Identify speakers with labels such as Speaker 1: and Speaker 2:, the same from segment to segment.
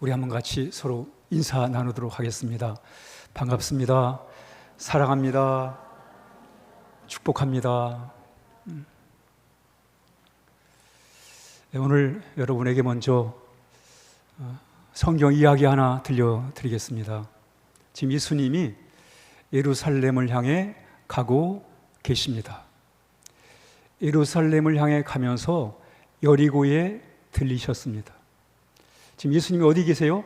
Speaker 1: 우리 한번 같이 서로 인사 나누도록 하겠습니다. 반갑습니다. 사랑합니다. 축복합니다. 오늘 여러분에게 먼저 성경 이야기 하나 들려드리겠습니다. 지금 예수님이 예루살렘을 향해 가고 계십니다. 예루살렘을 향해 가면서 여리고에 들리셨습니다. 지금 예수님이 어디 계세요?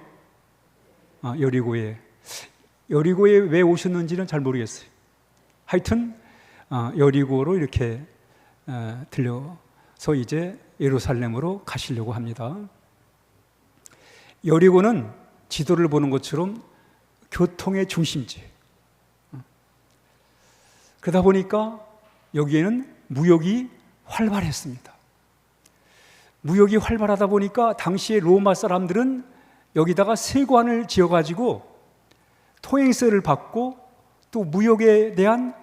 Speaker 1: 여리고에. 여리고에 왜 오셨는지는 잘 모르겠어요. 하여튼 여리고로 이렇게 들려서 이제 예루살렘으로 가시려고 합니다. 여리고는 지도를 보는 것처럼 교통의 중심지. 그러다 보니까 여기에는 무역이 활발했습니다. 무역이 활발하다 보니까 당시에 로마 사람들은 여기다가 세관을 지어가지고 통행세를 받고 또 무역에 대한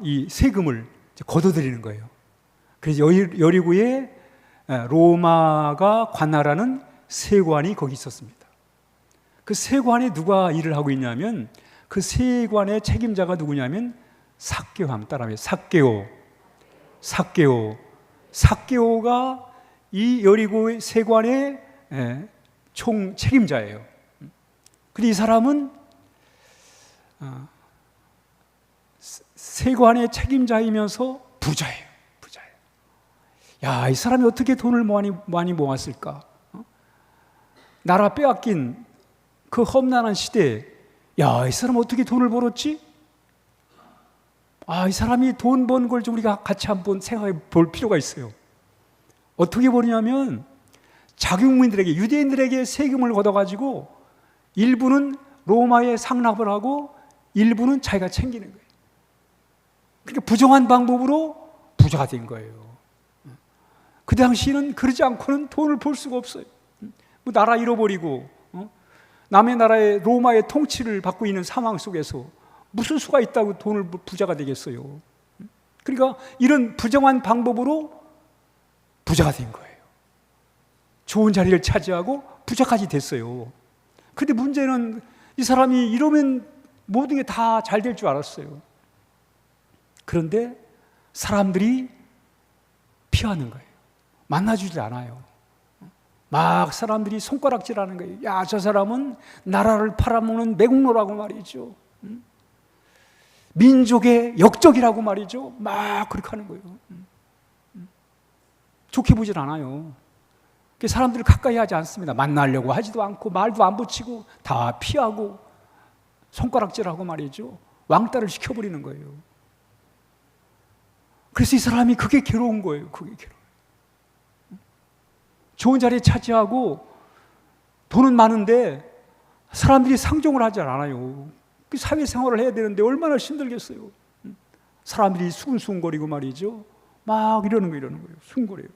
Speaker 1: 이 세금을 걷어들이는 거예요. 그래서 여리고에 로마가 관할하는 세관이 거기 있었습니다. 그 세관에 누가 일을 하고 있냐면 그 세관의 책임자가 누구냐면 삭개오. 한번 따라해요. 삭개오가 이 여리고 세관의 총 책임자예요. 그리고 이 사람은 세관의 책임자이면서 부자예요. 야, 이 사람이 어떻게 돈을 많이 모았을까? 나라 빼앗긴 그 험난한 시대에 야, 이 사람 어떻게 돈을 벌었지? 이 사람이 돈 번 걸 좀 우리가 같이 한번 생각해 볼 필요가 있어요. 어떻게 버리냐면 자국민들에게, 유대인들에게 세금을 걷어가지고 일부는 로마에 상납을 하고 일부는 자기가 챙기는 거예요. 그러니까 부정한 방법으로 부자가 된 거예요. 그 당시에는 그러지 않고는 돈을 벌 수가 없어요. 뭐 나라 잃어버리고 남의 나라의 로마의 통치를 받고 있는 상황 속에서 무슨 수가 있다고 돈을 부자가 되겠어요. 그러니까 이런 부정한 방법으로 부자가 된 거예요. 좋은 자리를 차지하고 부자까지 됐어요. 그런데 문제는 이 사람이 이러면 모든 게 다 잘 될 줄 알았어요. 그런데 사람들이 피하는 거예요. 만나주지 않아요. 막 사람들이 손가락질하는 거예요. 야, 저 사람은 나라를 팔아먹는 매국노라고 말이죠. 민족의 역적이라고 말이죠. 막 그렇게 하는 거예요. 좋게 보질 않아요. 사람들을 가까이 하지 않습니다. 만나려고 하지도 않고 말도 안 붙이고 다 피하고 손가락질하고 말이죠. 왕따를 시켜버리는 거예요. 그래서 이 사람이 그게 괴로운 거예요. 그게 괴로워요. 좋은 자리에 차지하고 돈은 많은데 사람들이 상종을 하지 않아요. 사회생활을 해야 되는데 얼마나 힘들겠어요. 사람들이 수근수근거리고 말이죠. 막 이러는 거예요. 수근거려요.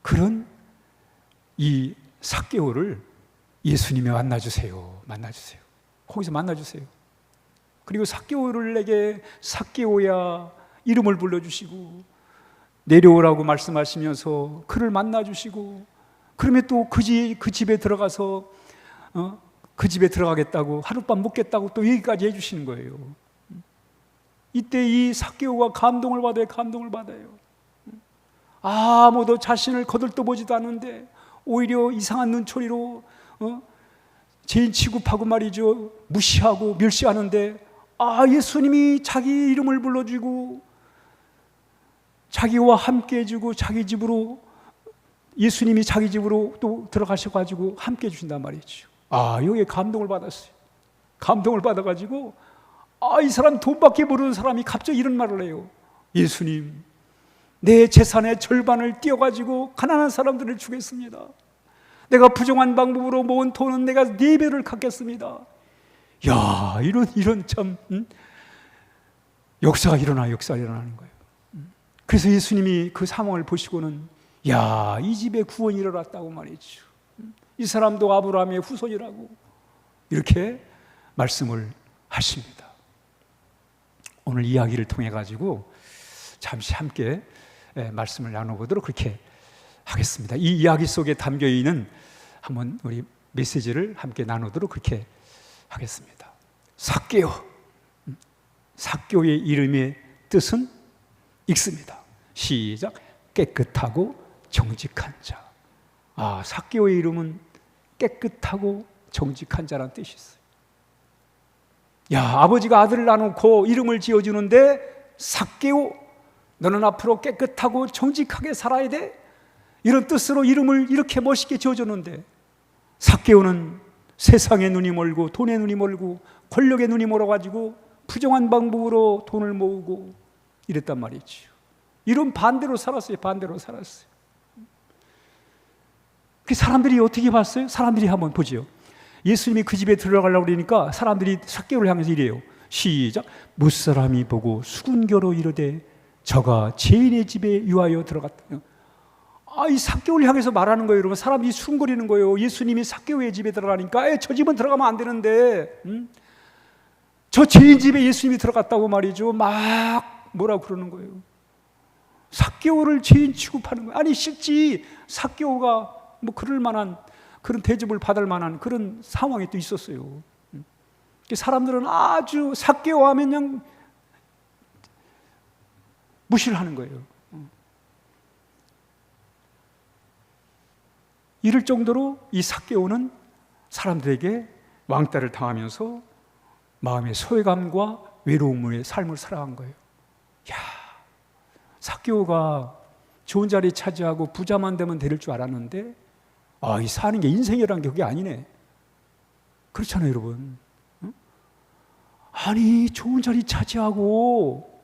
Speaker 1: 그런 이 삭개오를 예수님이 만나주세요. 거기서 만나주세요. 그리고 삭개오에게 삭개오야 이름을 불러주시고 내려오라고 말씀하시면서 그를 만나주시고 그러면 또 그 집에 들어가서 그 집에 들어가겠다고 하룻밤 묵겠다고 또 얘기까지 해주시는 거예요. 이때 이 삭개오가 감동을 받아요. 아무도 자신을 거들떠보지도 않는데 오히려 이상한 눈초리로 죄인 취급하고 말이죠. 무시하고 멸시하는데 예수님이 자기 이름을 불러주고 자기와 함께 해주고 자기 집으로 예수님이 자기 집으로 또 들어가셔가지고 함께 해주신단 말이죠. 여기에 감동을 받았어요. 감동을 받아가지고 이 사람 돈밖에 모르는 사람이 갑자기 이런 말을 해요. 예수님, 내 재산의 절반을 떼어가지고 가난한 사람들을 주겠습니다. 내가 부정한 방법으로 모은 돈은 내가 4배를 갚겠습니다. 야, 이런 참 역사가 일어나는 거예요. 그래서 예수님이 그 상황을 보시고는 야, 이 집에 구원이 일어났다고 말이죠. 이 사람도 아브라함의 후손이라고 이렇게 말씀을 하십니다. 오늘 이야기를 통해 가지고 잠시 함께 말씀을 나눠보도록 그렇게 하겠습니다. 이 이야기 속에 담겨 있는 한번 우리 메시지를 함께 나누도록 그렇게 하겠습니다. 삭개오, 삭개오의 이름의 뜻은 읽습니다. 시작. 깨끗하고 정직한 자. 삭개오의 이름은 깨끗하고 정직한 자라는 뜻이 있어요. 아버지가 아들을 낳아놓고 이름을 지어주는데 삭개오, 너는 앞으로 깨끗하고 정직하게 살아야 돼. 이런 뜻으로 이름을 이렇게 멋있게 지어줬는데, 삭개오는 세상의 눈이 멀고 돈의 눈이 멀고 권력의 눈이 멀어가지고 부정한 방법으로 돈을 모으고 이랬단 말이죠. 이런 반대로 살았어요. 반대로 살았어요. 그 사람들이 어떻게 봤어요? 사람들이 한번 보지요. 예수님이 그 집에 들어가려고 그러니까 사람들이 삭개오를 향해서 이래요. 시작. 무사람이 보고 수군교로 이르되 저가 죄인의 집에 유하여 들어갔다. 이 삭개오를 향해서 말하는 거예요. 여러분, 사람들이 수군거리는 거예요. 예수님이 삭개오의 집에 들어가니까 저 집은 들어가면 안 되는데, 저 죄인 집에 예수님이 들어갔다고 말이죠. 막 뭐라고 그러는 거예요. 삭개오를 죄인 취급하는 거예요. 아니 실제 삭개오가 뭐 그럴 만한 그런 대접을 받을 만한 그런 상황이 또 있었어요. 사람들은 아주 삭개오 하면 그냥 무시를 하는 거예요. 이럴 정도로 이 삭개오는 사람들에게 왕따를 당하면서 마음의 소외감과 외로움의 삶을 살아간 거예요. 삭개오가 좋은 자리 차지하고 부자만 되면 될 줄 알았는데, 이 사는 게 인생이라는 게 그게 아니네. 그렇잖아요, 여러분. 아니, 좋은 자리 차지하고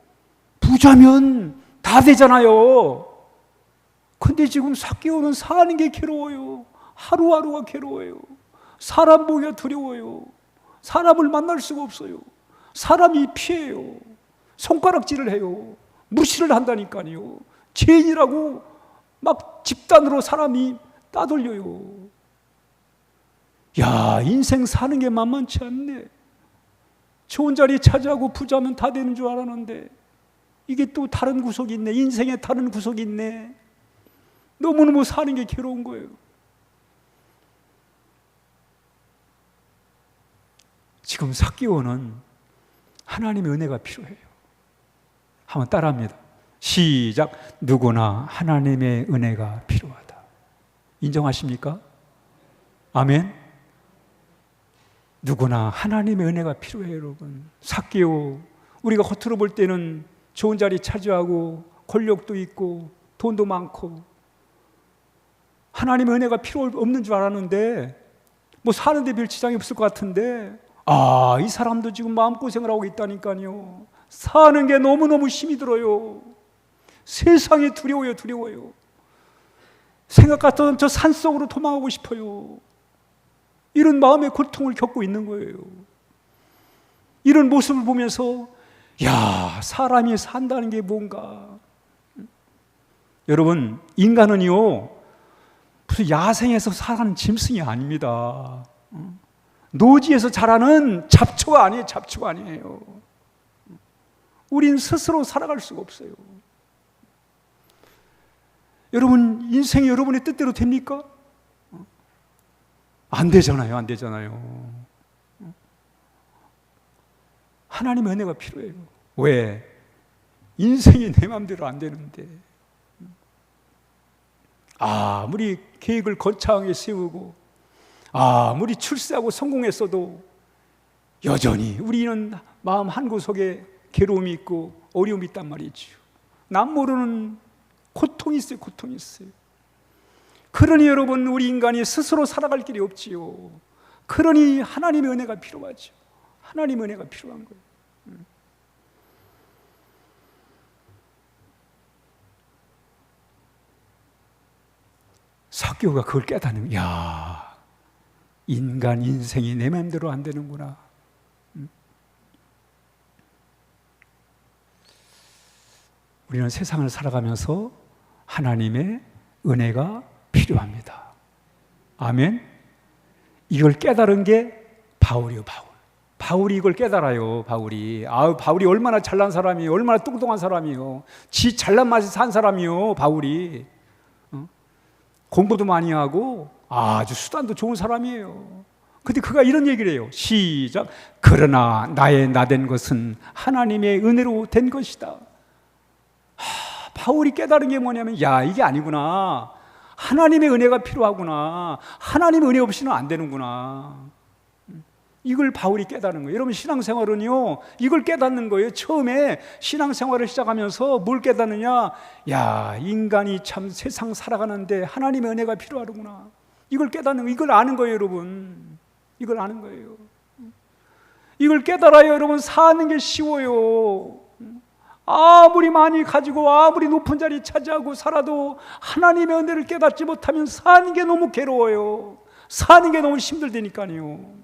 Speaker 1: 부자면 다 되잖아요. 근데 지금 삭개오는 사는 게 괴로워요. 하루하루가 괴로워요. 사람 보기가 두려워요. 사람을 만날 수가 없어요. 사람이 피해요. 손가락질을 해요. 무시를 한다니까요. 죄인이라고 막 집단으로 사람이 따돌려요. 인생 사는 게 만만치 않네. 좋은 자리 차지하고 부자면 다 되는 줄 알았는데 이게 또 다른 구석이 있네. 인생에 다른 구석이 있네. 너무너무 사는 게 괴로운 거예요. 지금 삭개오는 하나님의 은혜가 필요해요. 한번 따라합니다. 시작. 누구나 하나님의 은혜가 필요하다. 인정하십니까? 아멘. 누구나 하나님의 은혜가 필요해요, 여러분. 삭개오, 우리가 겉으로 볼 때는 좋은 자리 차지하고 권력도 있고 돈도 많고 하나님의 은혜가 필요 없는 줄 알았는데 뭐 사는데 별 지장이 없을 것 같은데 이 사람도 지금 마음고생을 하고 있다니까요. 사는 게 너무너무 힘이 들어요. 세상이 두려워요. 생각 같던 저 산속으로 도망가고 싶어요. 이런 마음의 고통을 겪고 있는 거예요. 이런 모습을 보면서 사람이 산다는 게 뭔가. 여러분, 인간은요 무슨 야생에서 살아가는 짐승이 아닙니다. 노지에서 자라는 잡초가 아니에요. 우린 스스로 살아갈 수가 없어요. 여러분, 인생이 여러분의 뜻대로 됩니까? 안 되잖아요. 하나님의 은혜가 필요해요. 왜? 인생이 내 마음대로 안 되는데 아무리 계획을 거창하게 세우고 아무리 출세하고 성공했어도 여전히 우리는 마음 한구석에 괴로움이 있고 어려움이 있단 말이죠. 남 모르는 고통이 있어요. 그러니 여러분, 우리 인간이 스스로 살아갈 길이 없지요. 그러니 하나님의 은혜가 필요하죠. 하나님의 은혜가 필요한 거예요. 삭개오가 그걸 깨닫는, 인간 인생이 내 마음대로 안 되는구나. 우리는 세상을 살아가면서 하나님의 은혜가 필요합니다. 아멘. 이걸 깨달은 게 바울이요. 바울이 이걸 깨달아요. 바울이 얼마나 잘난 사람이에요. 얼마나 뚱뚱한 사람이에요. 지 잘난 맛에 산 사람이요. 바울이. 공부도 많이 하고 아주 수단도 좋은 사람이에요. 근데 그가 이런 얘기를 해요. 시작. 그러나 나의 나된 것은 하나님의 은혜로 된 것이다. 바울이 깨달은 게 뭐냐면, 야, 이게 아니구나. 하나님의 은혜가 필요하구나. 하나님의 은혜 없이는 안 되는구나. 이걸 바울이 깨닫는 거예요. 여러분, 신앙생활은요, 이걸 깨닫는 거예요. 처음에 신앙생활을 시작하면서 뭘 깨닫느냐? 야, 인간이 참 세상 살아가는데 하나님의 은혜가 필요하구나. 이걸 깨닫는 거예요. 이걸 아는 거예요, 여러분. 이걸 아는 거예요. 이걸 깨달아야 여러분 사는 게 쉬워요. 아무리 많이 가지고 아무리 높은 자리 차지하고 살아도 하나님의 은혜를 깨닫지 못하면 사는 게 너무 괴로워요. 사는 게 너무 힘들다니까요.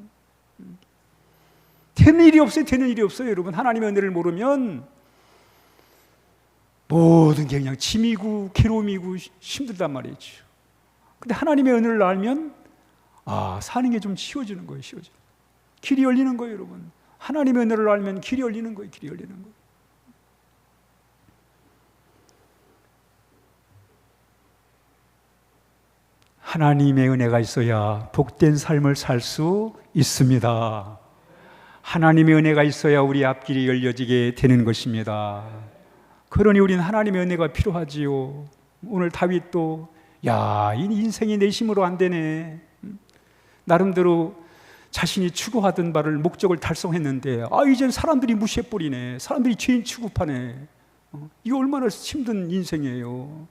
Speaker 1: 되는 일이 없어요. 되는 일이 없어요. 여러분, 하나님의 은혜를 모르면 모든 게 그냥 짐이고 괴로움이고 힘들단 말이죠. 근데 하나님의 은혜를 알면 사는 게 좀 쉬워지는 거예요. 쉬워지는. 길이 열리는 거예요, 여러분. 하나님의 은혜를 알면 길이 열리는 거예요. 길이 열리는 거예요. 하나님의 은혜가 있어야 복된 삶을 살 수 있습니다. 하나님의 은혜가 있어야 우리 앞길이 열려지게 되는 것입니다. 그러니 우리는 하나님의 은혜가 필요하지요. 오늘 다윗도 야, 이 인생이 내 힘으로 안 되네. 나름대로 자신이 추구하던 바를 목적을 달성했는데 이젠 사람들이 무시해버리네. 사람들이 죄인 취급하네. 이거 얼마나 힘든 인생이에요.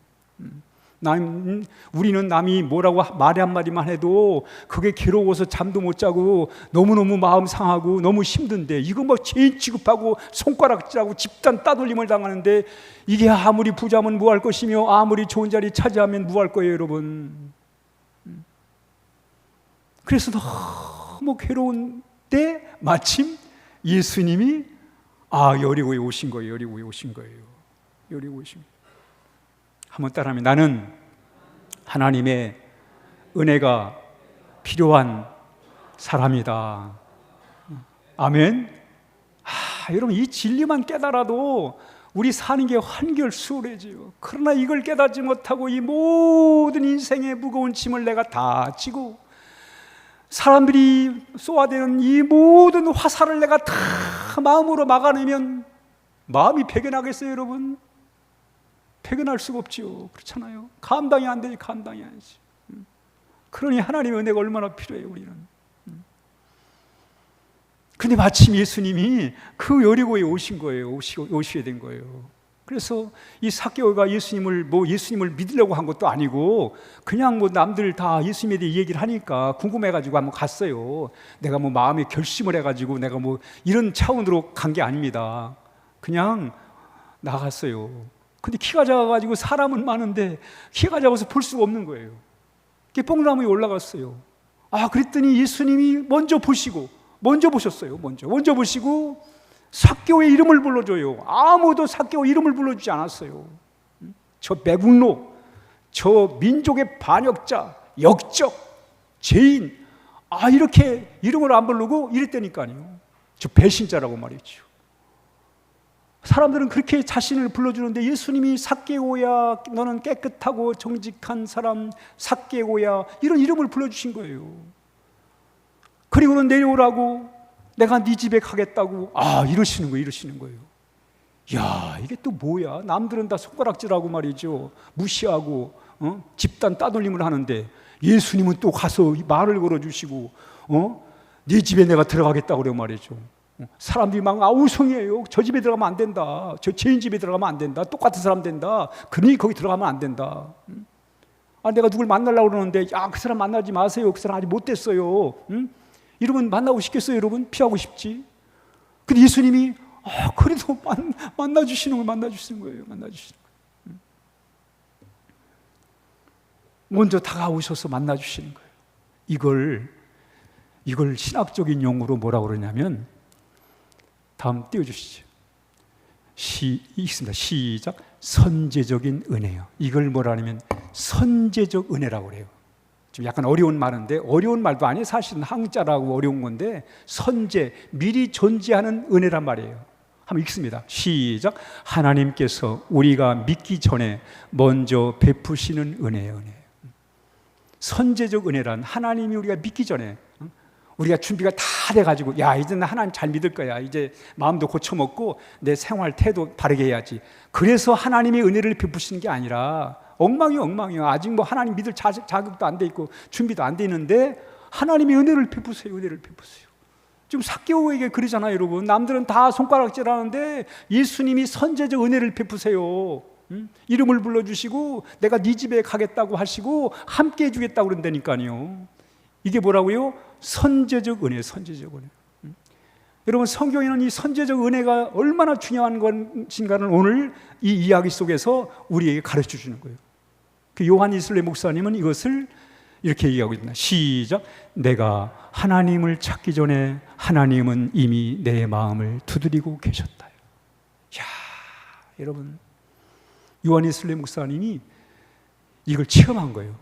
Speaker 1: 우리는 남이 뭐라고 말 한마디만 해도 그게 괴로워서 잠도 못 자고 너무너무 마음 상하고 너무 힘든데, 이거 막 죄인 취급하고 손가락질하고 집단 따돌림을 당하는데, 이게 아무리 부자면 뭐 할 것이며 아무리 좋은 자리 차지하면 뭐 할 거예요, 여러분. 그래서 너무 괴로운데 마침 예수님이 여리고에 오신 거예요. 여리고에 오신 거예요. 여리고에 오신 거예요. 한번 따라하면, 나는 하나님의 은혜가 필요한 사람이다. 아멘. 여러분, 이 진리만 깨달아도 우리 사는 게 한결 수월해져요. 그러나 이걸 깨닫지 못하고 이 모든 인생의 무거운 짐을 내가 다 지고 사람들이 쏘아대는 이 모든 화살을 내가 다 마음으로 막아내면 마음이 배견하겠어요, 여러분? 배견할 수가 없지요. 그렇잖아요. 감당이 안 되지. 감당이 안 되지. 그러니 하나님의 은혜가 얼마나 필요해요, 우리는. 근데 마침 예수님이 그 여리고에 오신 거예요. 오셔야 된 거예요. 그래서 이 삭개오가 예수님을 믿으려고 한 것도 아니고 그냥 남들 다 예수님에 대해 얘기를 하니까 궁금해가지고 한번 갔어요. 내가 마음에 결심을 해가지고 내가 이런 차원으로 간 게 아닙니다. 그냥 나갔어요. 근데 키가 작아가지고 사람은 많은데 키가 작아서 볼 수가 없는 거예요. 뽕나무에 올라갔어요. 그랬더니 예수님이 먼저 보셨어요. 먼저 보시고 삭개오의 이름을 불러줘요. 아무도 삭개오 이름을 불러주지 않았어요. 저 매국노, 저 민족의 반역자, 역적, 죄인, 이렇게 이름을 안 부르고 이랬다니까요. 저 배신자라고 말이죠. 사람들은 그렇게 자신을 불러주는데 예수님이 삭개오야, 너는 깨끗하고 정직한 사람 삭개오야, 이런 이름을 불러주신 거예요. 그리고는 내려오라고, 내가 네 집에 가겠다고 이러시는 거예요. 야, 이게 또 뭐야? 남들은 다 손가락질하고 말이죠, 무시하고 집단 따돌림을 하는데 예수님은 또 가서 말을 걸어주시고 네 집에 내가 들어가겠다고 그래 말이죠. 사람들이 막 아우성이에요. 저 집에 들어가면 안 된다. 저 죄인 집에 들어가면 안 된다. 똑같은 사람 된다. 그러니 거기 들어가면 안 된다. 내가 누굴 만나려고 그러는데 그 사람 만나지 마세요. 그 사람 아직 못 됐어요. 이러면 만나고 싶겠어요, 여러분? 피하고 싶지. 근데 예수님이 그래도 만나주시는 거예요. 먼저 다가오셔서 만나주시는 거예요. 이걸 신학적인 용어로 뭐라고 그러냐면, 다음 띄워주시죠. 읽습니다. 시작. 선제적인 은혜요. 이걸 뭐라 하냐면 선제적 은혜라고 그래요. 좀 약간 어려운 말인데, 어려운 말도 아니에요. 사실은 한자라고 어려운 건데, 선제, 미리 존재하는 은혜란 말이에요. 한번 읽습니다. 시작. 하나님께서 우리가 믿기 전에 먼저 베푸시는 은혜예요. 은혜. 선제적 은혜란 하나님이 우리가 믿기 전에 우리가 준비가 다 돼가지고 야 이제 나 하나님 잘 믿을 거야, 이제 마음도 고쳐먹고 내 생활 태도 바르게 해야지, 그래서 하나님의 은혜를 베푸시는 게 아니라 엉망이요. 아직 뭐 하나님 믿을 자격도 안 돼 있고 준비도 안 돼 있는데 하나님의 은혜를 베푸세요. 지금 삭개오에게 그러잖아요, 여러분. 남들은 다 손가락질하는데 예수님이 선제적 은혜를 베푸세요. 이름을 불러주시고 내가 네 집에 가겠다고 하시고 함께 해주겠다고 그런다니까요. 이게 뭐라고요? 선제적 은혜. 여러분, 성경에는 이 선제적 은혜가 얼마나 중요한 것인가를 오늘 이 이야기 속에서 우리에게 가르쳐 주는 거예요. 그 요한 이슬레 목사님은 이것을 이렇게 얘기하고 있습니다. 시작. 내가 하나님을 찾기 전에 하나님은 이미 내 마음을 두드리고 계셨다. 야, 여러분, 요한 이슬레 목사님이 이걸 체험한 거예요.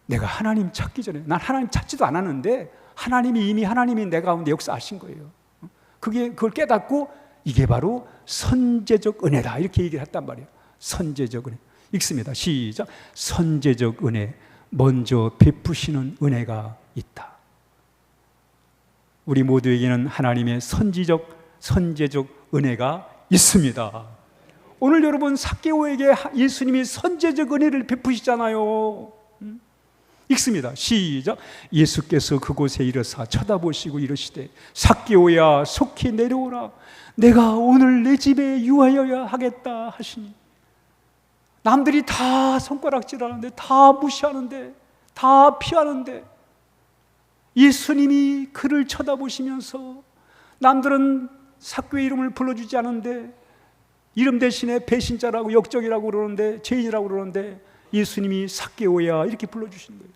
Speaker 1: 내가 하나님 찾기 전에, 난 하나님 찾지도 않았는데 하나님이 내 가운데 역사하신 거예요. 그걸 깨닫고 이게 바로 선제적 은혜다, 이렇게 얘기를 했단 말이에요. 선제적 은혜. 읽습니다. 시작. 선제적 은혜, 먼저 베푸시는 은혜가 있다. 우리 모두에게는 하나님의 선제적 은혜가 있습니다. 오늘 여러분, 삭개오에게 예수님이 선제적 은혜를 베푸시잖아요. 읽습니다. 시작. 예수께서 그곳에 이르사 쳐다보시고 이르시되 삭개오야 속히 내려오라, 내가 오늘 내 집에 유하여야 하겠다 하시니. 남들이 다 손가락질하는데, 다 무시하는데, 다 피하는데 예수님이 그를 쳐다보시면서, 남들은 삭개오의 이름을 불러주지 않은데 이름 대신에 배신자라고, 역적이라고 그러는데, 죄인이라고 그러는데 예수님이 삭개오야 이렇게 불러주신 거예요.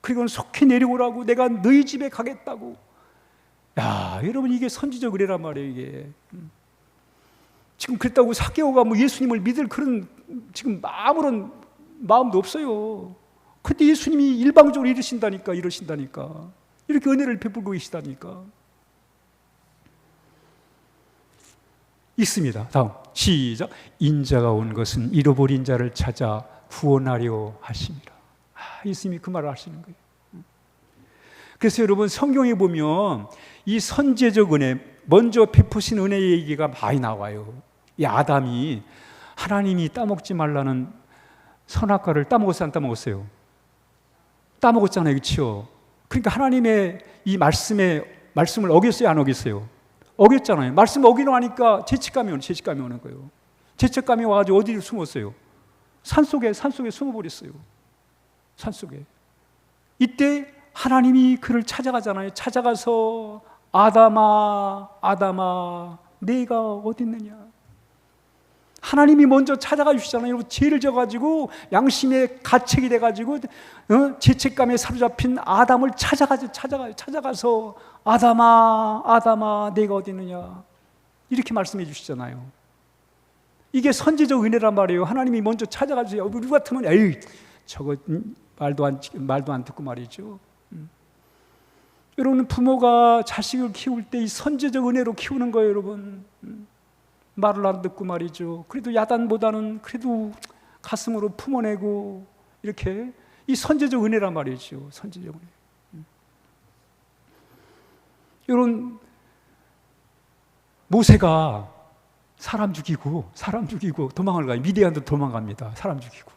Speaker 1: 그리고 속히 내려오라고, 내가 너희 집에 가겠다고. 야, 여러분, 이게 선지적 은혜란 말이에요. 이게 지금 그랬다고 삭개오가 뭐 예수님을 믿을 그런 지금 아무런 마음도 없어요. 근데 예수님이 일방적으로 이러신다니까. 이렇게 은혜를 베풀고 계시다니까. 있습니다. 다음 시작. 인자가 온 것은 잃어버린 자를 찾아 구원하려 하심이라. 예수님이 그 말을 하시는 거예요. 그래서 여러분, 성경에 보면 이 선제적 은혜, 먼저 베푸신 은혜의 얘기가 많이 나와요. 이 아담이 하나님이 따먹지 말라는 선악과를 따먹었어요, 안 따먹었어요? 따먹었잖아요, 그렇죠? 그러니까 하나님의 이 말씀을 어겼어요, 안 어겼어요? 어겼잖아요. 말씀 어기려 하니까 죄책감이 오는 거예요. 죄책감이 와가지고 어디를 숨었어요? 산속에 숨어버렸어요. 산속에. 이때 하나님이 그를 찾아가잖아요. 찾아가서 아담아 네가 어디 있느냐. 하나님이 먼저 찾아가 주시잖아요. 여러분, 죄를 져가지고 양심의 가책이 돼가지고 죄책감에 사로잡힌 아담을 찾아가서 아담아 네가 어디 있느냐, 이렇게 말씀해 주시잖아요. 이게 선지적 은혜란 말이에요. 하나님이 먼저 찾아가주세요. 우리 같으면 에이 저거 말도 안 듣고 말이죠. 여러분, 부모가 자식을 키울 때 이 선지적 은혜로 키우는 거예요, 여러분. 말을 안 듣고 말이죠. 그래도 야단보다는 그래도 가슴으로 품어내고, 이렇게 이 선지적 은혜란 말이죠. 선지적 은혜. 여러분, 모세가 사람 죽이고 도망을 가요. 미디안도 도망갑니다. 사람 죽이고.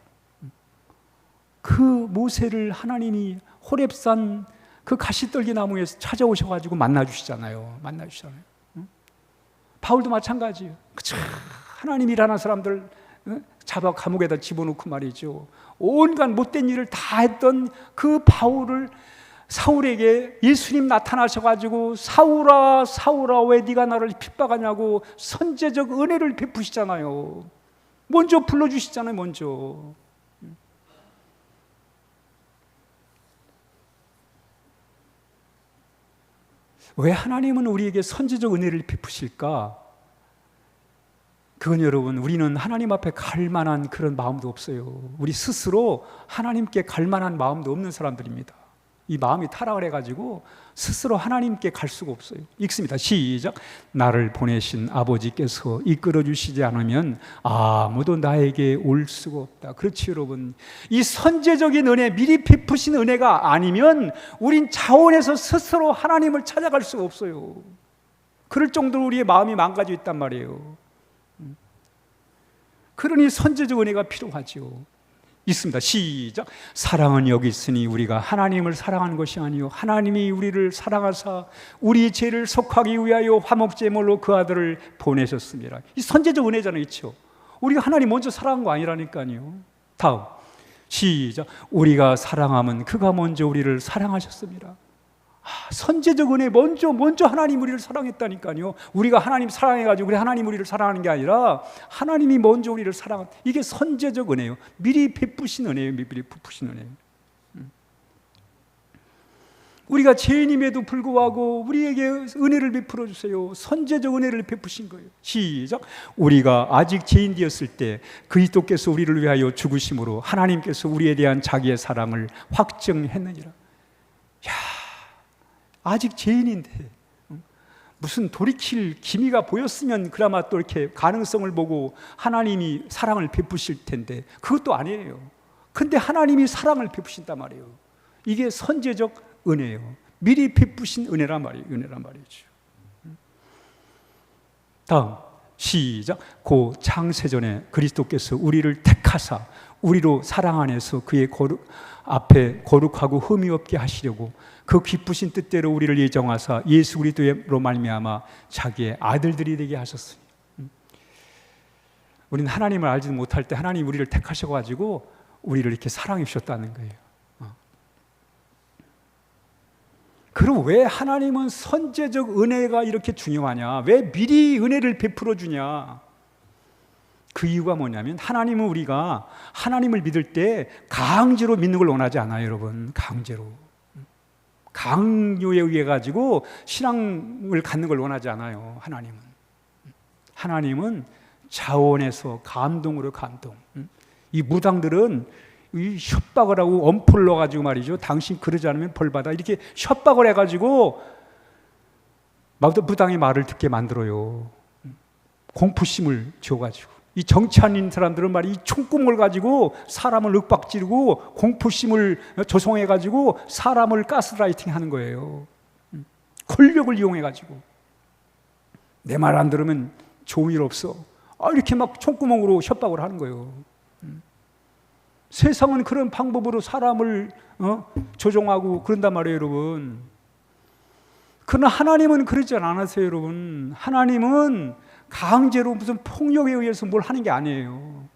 Speaker 1: 그 모세를 하나님이 호렙산 그 가시떨기 나무에서 찾아오셔가지고 만나주시잖아요. 바울도 마찬가지예요. 하나님 일하는 사람들 잡아 감옥에다 집어넣고 말이죠. 온갖 못된 일을 다 했던 그 바울을, 사울에게 예수님 나타나셔가지고 사울아 왜 네가 나를 핍박하냐고 선제적 은혜를 베푸시잖아요. 먼저 불러주시잖아요. 먼저. 왜 하나님은 우리에게 선제적 은혜를 베푸실까? 그건 여러분, 우리는 하나님 앞에 갈 만한 그런 마음도 없어요. 우리 스스로 하나님께 갈 만한 마음도 없는 사람들입니다. 이 마음이 타락을 해가지고 스스로 하나님께 갈 수가 없어요. 읽습니다. 시작. 나를 보내신 아버지께서 이끌어 주시지 않으면 아무도 나에게 올 수가 없다. 그렇지 여러분. 이 선제적인 은혜, 미리 베푸신 은혜가 아니면 우린 자원해서 스스로 하나님을 찾아갈 수가 없어요. 그럴 정도로 우리의 마음이 망가져 있단 말이에요. 그러니 선제적 은혜가 필요하죠. 있습니다. 시작. 사랑은 여기 있으니 우리가 하나님을 사랑하는 것이 아니요 하나님이 우리를 사랑하사 우리 죄를 속하기 위하여 화목제물로 그 아들을 보내셨습니다. 이 선제적 은혜잖아요. 있죠. 우리가 하나님 먼저 사랑한 거 아니라니까요. 다음 시작. 우리가 사랑하면 그가 먼저 우리를 사랑하셨습니다. 선제적 은혜, 먼저 하나님 우리를 사랑했다니까요. 우리가 하나님 사랑해가지고 우리 하나님 우리를 사랑하는 게 아니라 하나님이 먼저 우리를 사랑한, 이게 선제적 은혜예요. 미리 베푸신 은혜예요. 미리 베푸신 은혜. 우리가 죄인임에도 불구하고 우리에게 은혜를 베풀어 주세요. 선제적 은혜를 베푸신 거예요. 시작. 우리가 아직 죄인 되었을 때 그리스도께서 우리를 위하여 죽으심으로 하나님께서 우리에 대한 자기의 사랑을 확증했느니라. 아직 죄인인데 무슨 돌이킬 기미가 보였으면 그나마 또 이렇게 가능성을 보고 하나님이 사랑을 베푸실 텐데 그것도 아니에요. 근데 하나님이 사랑을 베푸신단 말이에요. 이게 선제적 은혜예요. 미리 베푸신 은혜란 말이죠. 다음 시작. 고 창세전에 그리스도께서 우리를 택하사 우리로 사랑 안에서 그의 앞에 거룩하고 흠이 없게 하시려고 그 기쁘신 뜻대로 우리를 예정하사 예수 그리스도로 말미암아 자기의 아들들이 되게 하셨으니. 우리는 하나님을 알지 못할 때 하나님 우리를 택하셔가지고 우리를 이렇게 사랑해 주셨다는 거예요. 그럼 왜 하나님은 선제적 은혜가 이렇게 중요하냐? 왜 미리 은혜를 베풀어 주냐? 그 이유가 뭐냐면 하나님은 우리가 하나님을 믿을 때 강제로 믿는 걸 원하지 않아요, 여러분. 강요에 의해 가지고 신앙을 갖는 걸 원하지 않아요. 하나님은 자원에서 감동으로 감동. 이 무당들은 이 협박을 하고 엄포를 넣어가지고 말이죠. 당신 그러지 않으면 벌 받아. 이렇게 협박을 해가지고 무당의 말을 듣게 만들어요. 공포심을 줘가지고. 이 정치 아닌 사람들은 말이 이 총구멍을 가지고 사람을 윽박지르고 공포심을 조성해가지고 사람을 가스라이팅 하는 거예요. 권력을 이용해가지고 내 말 안 들으면 좋은 일 없어. 이렇게 막 총구멍으로 협박을 하는 거예요. 세상은 그런 방법으로 사람을 조종하고 그런단 말이에요, 여러분. 그러나 하나님은 그러지 않으세요, 여러분. 하나님은 강제로 무슨 폭력에 의해서 뭘 하는 게 아니에요.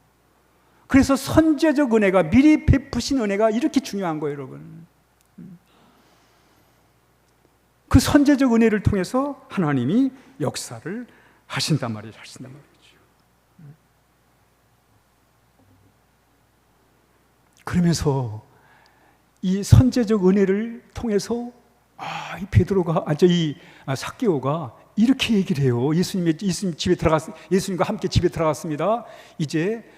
Speaker 1: 그래서 선제적 은혜가, 미리 베푸신 은혜가 이렇게 중요한 거예요, 여러분. 그 선제적 은혜를 통해서 하나님이 역사를 하신단 말이죠. 그러면서 이 선제적 은혜를 통해서 이 베드로가 삭개오가 이렇게 얘기를 해요. 예수님과 함께 집에 들어갔습니다. 이제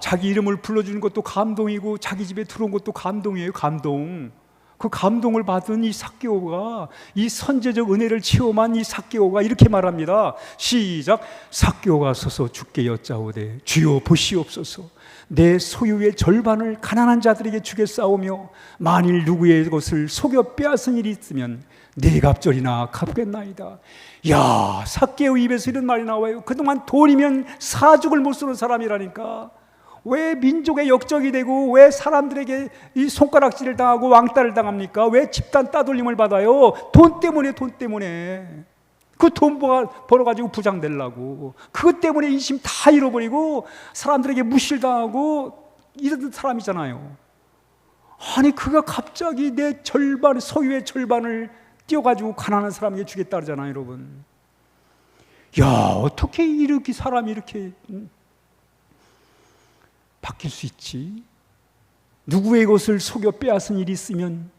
Speaker 1: 자기 이름을 불러주는 것도 감동이고 자기 집에 들어온 것도 감동이에요. 감동. 그 감동을 받은 이 삭개오가, 이 선제적 은혜를 체험한 이 삭개오가 이렇게 말합니다. 시작. 삭개오가 서서 주께 여짜오되 주여 보시옵소서. 내 소유의 절반을 가난한 자들에게 주겠사오며 만일 누구의 것을 속여 빼앗은 일이 있으면 네 갑절이나 갚겠나이다. 야, 삭개오 입에서 이런 말이 나와요. 그동안 돈이면 사죽을 못 쓰는 사람이라니까. 왜 민족의 역적이 되고 왜 사람들에게 이 손가락질을 당하고 왕따를 당합니까? 왜 집단 따돌림을 받아요? 돈 때문에. 그 돈 벌어가지고 부장 되려고. 그것 때문에 인심 다 잃어버리고 사람들에게 무시당하고 이런 사람이잖아요. 아니 그가 갑자기 내 절반, 소유의 절반을 띄워가지고 가난한 사람에게 주겠다 그러잖아요, 여러분. 야, 어떻게 이렇게 사람이 이렇게 바뀔 수 있지? 누구의 것을 속여 빼앗은 일이 있으면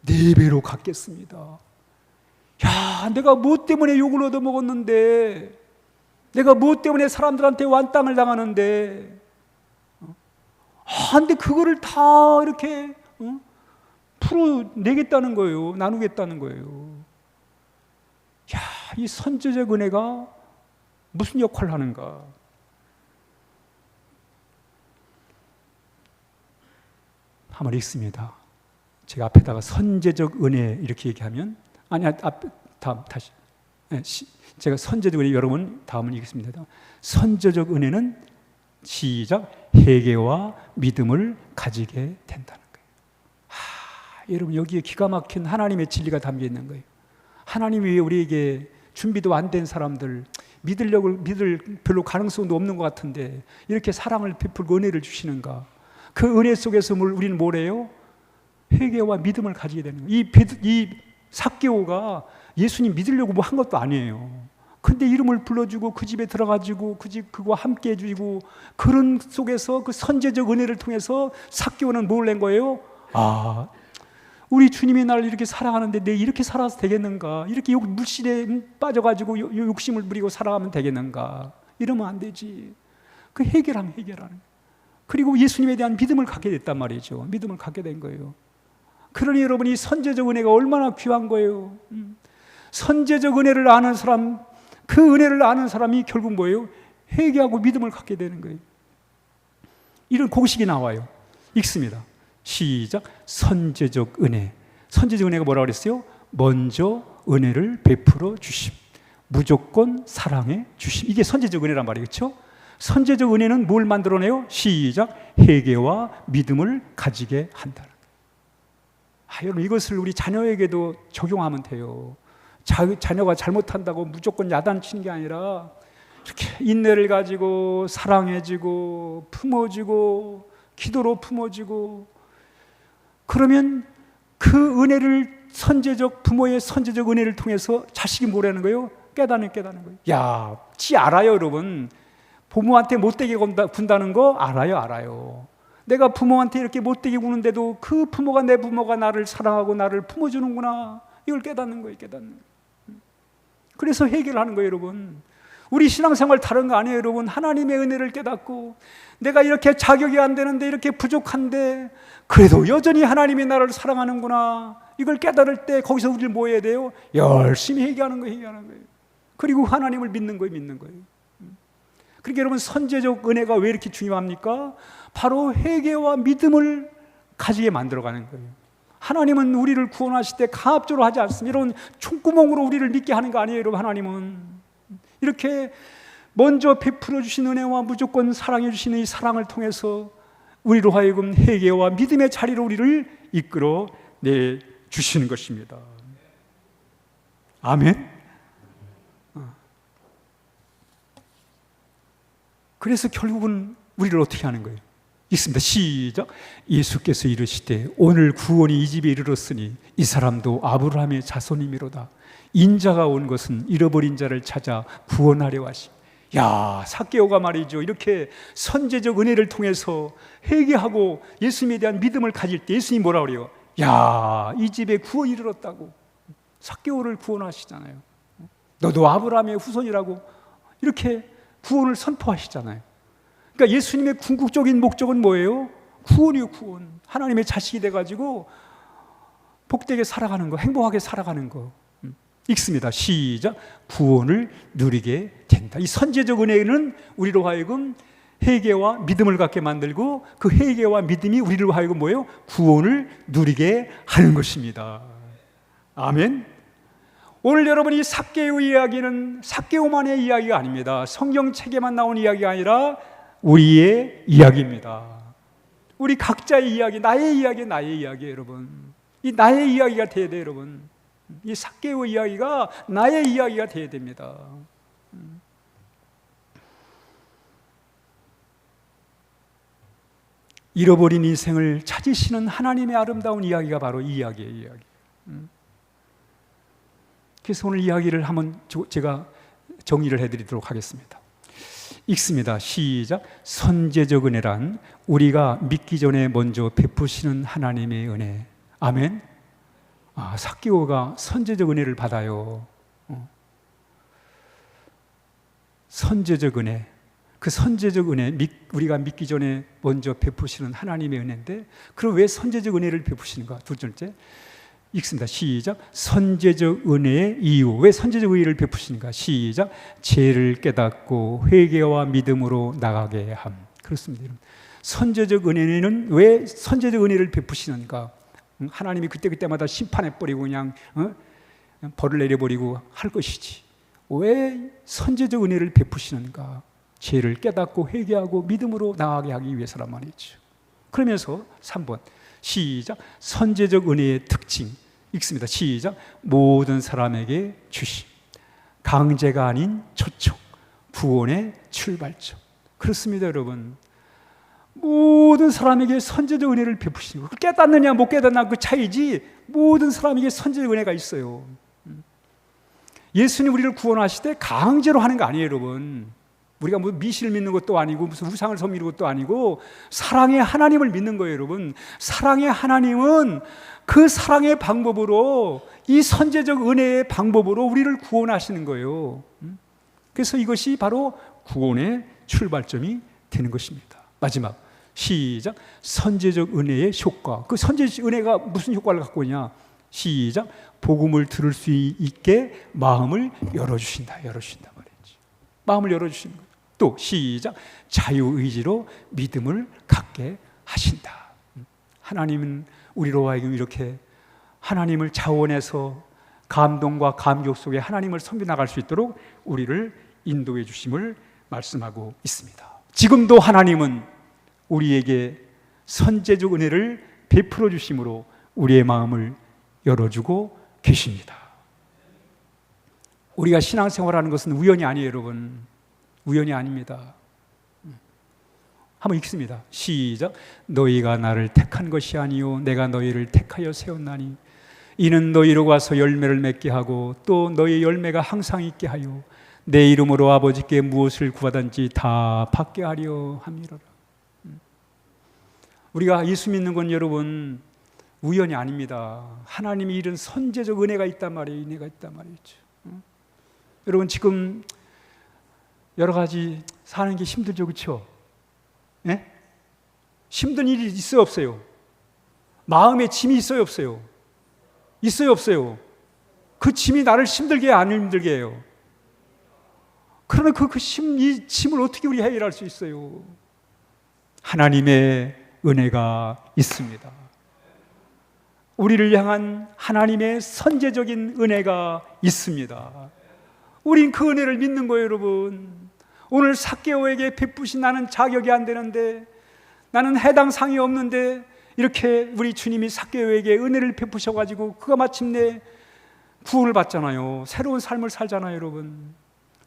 Speaker 1: 4배로 갚겠습니다. 야, 내가 무엇 때문에 욕을 얻어먹었는데, 내가 무엇 때문에 사람들한테 완땅을 당하는데, 근데 그거를 다 이렇게 풀어내겠다는 거예요. 나누겠다는 거예요. 야, 이 선제적 은혜가 무슨 역할을 하는가? 한번 읽습니다. 제가 앞에다가 선제적 은혜 이렇게 얘기하면, 다시. 제가 선제적 은혜, 여러분 다음은 읽겠습니다. 선제적 은혜는 시작, 회개와 믿음을 가지게 된다는 거예요. 여러분, 여기에 기가 막힌 하나님의 진리가 담겨 있는 거예요. 하나님이 왜 우리에게 준비도 안 된 사람들, 믿을 별로 가능성도 없는 것 같은데 이렇게 사랑을 베풀고 은혜를 주시는가? 그 은혜 속에서 우리는 뭐래요? 회개와 믿음을 가지게 되는 거예요. 이 삭개오가 예수님 믿으려고 뭐 한 것도 아니에요. 근데 이름을 불러주고 그 집에 들어가지고 그와 함께 해주고, 그런 속에서 그 선제적 은혜를 통해서 삭개오는 뭘 낸 거예요? 우리 주님이 나를 이렇게 사랑하는데 내 이렇게 살아서 되겠는가? 이렇게 물신에 빠져가지고 욕심을 부리고 살아가면 되겠는가? 이러면 안 되지. 그 해결하는. 그리고 예수님에 대한 믿음을 갖게 됐단 말이죠. 믿음을 갖게 된 거예요. 그러니 여러분, 이 선제적 은혜가 얼마나 귀한 거예요. 선제적 은혜를 아는 사람, 그 은혜를 아는 사람이 결국 뭐예요? 회개하고 믿음을 갖게 되는 거예요. 이런 공식이 나와요. 읽습니다. 시작. 선제적 은혜. 선제적 은혜가 뭐라고 그랬어요? 먼저 은혜를 베풀어 주심, 무조건 사랑해 주심. 이게 선제적 은혜란 말이에요. 그렇죠? 선제적 은혜는 뭘 만들어내요? 시작. 회개와 믿음을 가지게 한다는 거예요. 여러분, 이것을 우리 자녀에게도 적용하면 돼요. 자녀가 잘못한다고 무조건 야단치는 게 아니라 이렇게 인내를 가지고 사랑해주고 품어주고 기도로 품어주고, 그러면 그 은혜를 부모의 선제적 은혜를 통해서 자식이 뭐라는 거예요? 깨닫는 거예요. 야, 지 알아요, 여러분. 부모한테 못되게 군다는 거 알아요. 내가 부모한테 이렇게 못되게 구는데도 그 부모가, 내 부모가 나를 사랑하고 나를 품어주는구나. 이걸 깨닫는 거예요. 그래서 해결하는 거예요, 여러분. 우리 신앙생활 다른 거 아니에요, 여러분. 하나님의 은혜를 깨닫고, 내가 이렇게 자격이 안 되는데, 이렇게 부족한데 그래도 여전히 하나님이 나를 사랑하는구나, 이걸 깨달을 때 거기서 우리를 뭐 해야 돼요? 열심히 회개하는 거예요. 그리고 하나님을 믿는 거예요. 그러니까 여러분, 선제적 은혜가 왜 이렇게 중요합니까? 바로 회개와 믿음을 가지게 만들어가는 거예요. 하나님은 우리를 구원하실 때 가압적으로 하지 않습니다. 이런 총구멍으로 우리를 믿게 하는 거 아니에요, 여러분. 하나님은 이렇게 먼저 베풀어 주신 은혜와 무조건 사랑해 주시는 이 사랑을 통해서 우리로 하여금 회개와 믿음의 자리로 우리를 이끌어 내 주시는 것입니다. 아멘. 그래서 결국은 우리를 어떻게 하는 거예요? 읽습니다. 시작. 예수께서 이르시되 오늘 구원이 이 집에 이르렀으니 이 사람도 아브라함의 자손이미로다. 인자가 온 것은 잃어버린 자를 찾아 구원하려 하심. 야, 삭개오가 말이죠, 이렇게 선제적 은혜를 통해서 회개하고 예수님에 대한 믿음을 가질 때 예수님이 뭐라고 그래요? 야, 이 집에 구원이 이르렀다고. 삭개오를 구원하시잖아요. 너도 아브라함의 후손이라고 이렇게 구원을 선포하시잖아요. 그러니까 예수님의 궁극적인 목적은 뭐예요? 구원이요, 구원. 하나님의 자식이 돼가지고 복되게 살아가는 거, 행복하게 살아가는 거. 읽습니다. 시작. 구원을 누리게 된다. 이 선제적 은혜는 우리로 하여금 회개와 믿음을 갖게 만들고, 그 회개와 믿음이 우리로 하여금 뭐예요? 구원을 누리게 하는 것입니다. 아멘. 오늘 여러분, 이 삭개오 이야기는 삭개오만의 이야기가 아닙니다. 성경책에만 나온 이야기가 아니라 우리의 이야기입니다. 우리 각자의 이야기, 나의 이야기예요, 여러분. 이 나의 이야기가 돼야 돼요, 여러분. 이 삭개오 이야기가 나의 이야기가 돼야 됩니다. 잃어버린 인생을 찾으시는 하나님의 아름다운 이야기가 바로 이 이야기예요, 이 이야기. 그래서 오늘 이야기를 한번 제가 정리를 해드리도록 하겠습니다. 읽습니다. 시작. 선제적 은혜란 우리가 믿기 전에 먼저 베푸시는 하나님의 은혜. 아멘. 삭개오가 선제적 은혜를 받아요. 선제적 은혜. 그 선제적 은혜, 우리가 믿기 전에 먼저 베푸시는 하나님의 은혜인데, 그럼 왜 선제적 은혜를 베푸시는가? 두 번째, 읽습니다. 시작. 선제적 은혜의 이유. 왜 선제적 은혜를 베푸시는가? 시작. 죄를 깨닫고 회개와 믿음으로 나가게 함. 그렇습니다. 선제적 은혜는 왜 선제적 은혜를 베푸시는가? 하나님이 그때그때마다 심판해버리고 그냥 벌을 내려버리고 할 것이지, 왜 선제적 은혜를 베푸시는가? 죄를 깨닫고 회개하고 믿음으로 나아가게 하기 위해서란 말이죠. 그러면서 3번 시작. 선제적 은혜의 특징 읽습니다. 시작. 모든 사람에게 주심, 강제가 아닌 초청, 구원의 출발점. 그렇습니다, 여러분. 모든 사람에게 선제적 은혜를 베푸시는 거, 깨닫느냐 못 깨닫느냐 그 차이지, 모든 사람에게 선제적 은혜가 있어요. 예수님 우리를 구원하실 때 강제로 하는 거 아니에요, 여러분. 우리가 뭐 미신을 믿는 것도 아니고 무슨 우상을 섬기는 것도 아니고 사랑의 하나님을 믿는 거예요, 여러분. 사랑의 하나님은 그 사랑의 방법으로, 이 선제적 은혜의 방법으로 우리를 구원하시는 거예요. 그래서 이것이 바로 구원의 출발점이 되는 것입니다. 마지막 시작. 선제적 은혜의 효과. 그 선제적 은혜가 무슨 효과를 갖고 있냐? 시작. 복음을 들을 수 있게 마음을 열어주신다. 열어주신다 말이지. 마음을 열어주시는 거예요. 또 시작. 자유의지로 믿음을 갖게 하신다. 하나님은 우리로 하여금 이렇게 하나님을 자원해서 감동과 감격 속에 하나님을 섬겨 나갈 수 있도록 우리를 인도해 주심을 말씀하고 있습니다. 지금도 하나님은 우리에게 선제적 은혜를 베풀어 주심으로 우리의 마음을 열어주고 계십니다. 우리가 신앙생활하는 것은 우연이 아니에요, 여러분. 우연이 아닙니다. 한번 읽습니다. 시작. 너희가 나를 택한 것이 아니요 내가 너희를 택하여 세웠나니 이는 너희로 가서 열매를 맺게 하고 또 너희 열매가 항상 있게 하여 내 이름으로 아버지께 무엇을 구하든지 다 받게 하려 함이로라. 우리가 예수 믿는 건 여러분 우연이 아닙니다. 하나님이 이런 선제적 은혜가 있단 말이에요. 은혜가 있단 말이죠. 여러분 지금 여러 가지 사는 게 힘들죠, 그렇죠? 네? 힘든 일이 있어요, 없어요? 마음에 짐이 있어요, 없어요? 있어요, 없어요? 그 짐이 나를 힘들게 안 힘들게 해요? 그러나 이 짐을 어떻게 우리 해결할 수 있어요? 하나님의 은혜가 있습니다. 우리를 향한 하나님의 선제적인 은혜가 있습니다. 우린 그 은혜를 믿는 거예요, 여러분. 오늘 삭개오에게 베푸신 나는 자격이 안 되는데, 나는 해당 상이 없는데 이렇게 우리 주님이 삭개오에게 은혜를 베푸셔가지고 그가 마침내 구원을 받잖아요. 새로운 삶을 살잖아요, 여러분.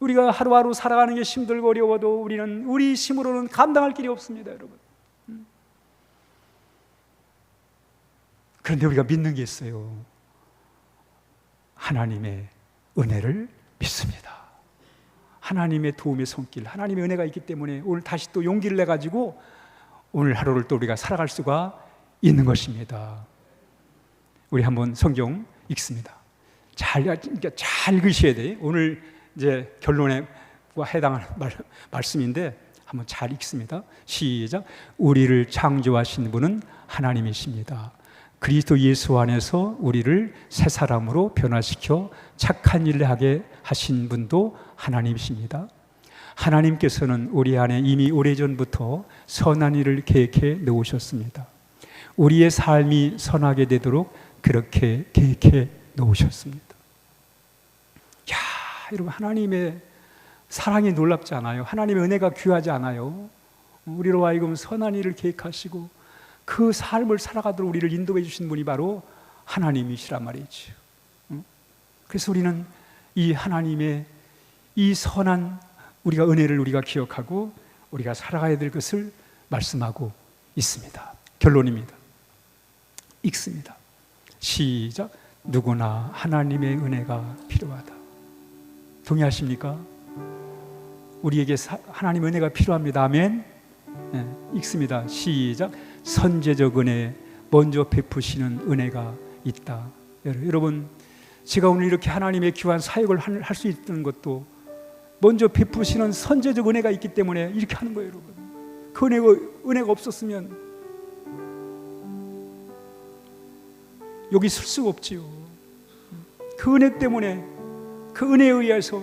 Speaker 1: 우리가 하루하루 살아가는 게 힘들고 어려워도 우리는 우리 힘으로는 감당할 길이 없습니다, 여러분. 그런데 우리가 믿는 게 있어요. 하나님의 은혜를 믿습니다. 하나님의 도움의 손길, 하나님의 은혜가 있기 때문에 오늘 다시 또 용기를 내가지고 오늘 하루를 또 우리가 살아갈 수가 있는 것입니다. 우리 한번 성경 읽습니다. 잘 읽으셔야 돼요. 오늘 이제 결론에 해당하는 말씀인데 한번 잘 읽습니다. 시작. 우리를 창조하신 분은 하나님이십니다. 그리스도 예수 안에서 우리를 새 사람으로 변화시켜 착한 일을 하게 하신 분도 하나님이십니다. 하나님께서는 우리 안에 이미 오래전부터 선한 일을 계획해 놓으셨습니다. 우리의 삶이 선하게 되도록 그렇게 계획해 놓으셨습니다. 야, 여러분, 하나님의 사랑이 놀랍지 않아요? 하나님의 은혜가 귀하지 않아요? 우리로 하여금 선한 일을 계획하시고 그 삶을 살아가도록 우리를 인도해 주신 분이 바로 하나님이시란 말이죠. 그래서 우리는 이 하나님의 이 선한 우리가 은혜를 우리가 기억하고 우리가 살아가야 될 것을 말씀하고 있습니다. 결론입니다. 읽습니다. 시작. 누구나 하나님의 은혜가 필요하다. 동의하십니까? 우리에게 하나님의 은혜가 필요합니다. 아멘. 네, 읽습니다. 시작. 선제적 은혜, 먼저 베푸시는 은혜가 있다. 여러분, 제가 오늘 이렇게 하나님의 귀한 사역을 할 수 있는 것도 먼저 베푸시는 선제적 은혜가 있기 때문에 이렇게 하는 거예요, 여러분. 그 은혜가 없었으면 여기 설 수가 없지요. 그 은혜 때문에, 그 은혜에 의해서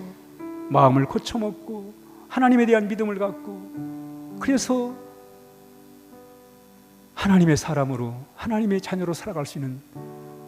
Speaker 1: 마음을 고쳐먹고 하나님에 대한 믿음을 갖고, 그래서 하나님의 사람으로, 하나님의 자녀로 살아갈 수 있는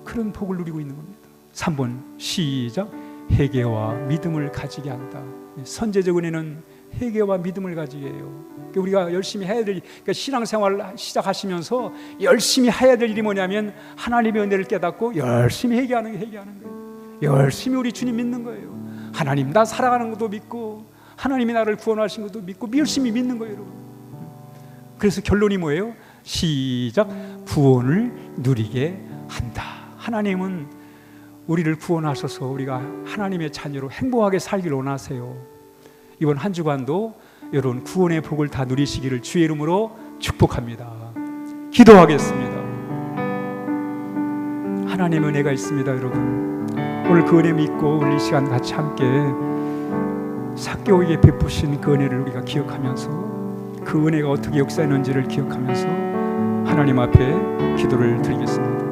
Speaker 1: 그런 복을 누리고 있는 겁니다. 3번 시작. 회개와 믿음을 가지게 한다. 선제적 은혜는 회개와 믿음을 가지게 해요. 우리가 열심히 해야 될, 그러니까 신앙생활을 시작하시면서 열심히 해야 될 일이 뭐냐면 하나님의 은혜를 깨닫고 열심히 회개하는 거예요. 열심히 우리 주님 믿는 거예요. 하나님 나 살아가는 것도 믿고, 하나님이 나를 구원하신 것도 믿고, 열심히 믿는 거예요, 여러분. 그래서 결론이 뭐예요? 시작. 구원을 누리게 한다. 하나님은 우리를 구원하셔서 우리가 하나님의 자녀로 행복하게 살기를 원하세요. 이번 한 주간도 여러분 구원의 복을 다 누리시기를 주의 이름으로 축복합니다. 기도하겠습니다. 하나님의 은혜가 있습니다, 여러분. 오늘 그 은혜 믿고 오늘 이 시간 같이 함께 삭개오에게 베푸신 그 은혜를 우리가 기억하면서, 그 은혜가 어떻게 역사했는지를 기억하면서 하나님 앞에 기도를 드리겠습니다.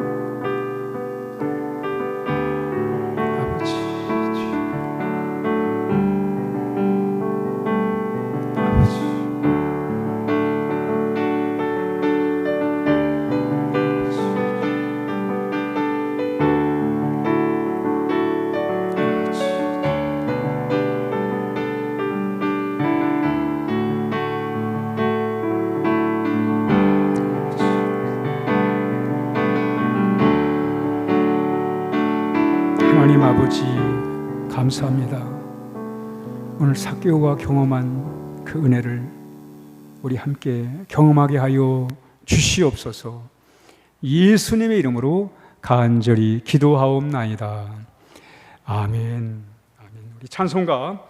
Speaker 1: 하나님 아버지 감사합니다. 오늘 삭개오가 경험한 그 은혜를 우리 함께 경험하게 하여 주시옵소서. 예수님의 이름으로 간절히 기도하옵나이다. 아멘. 아멘. 우리 찬송가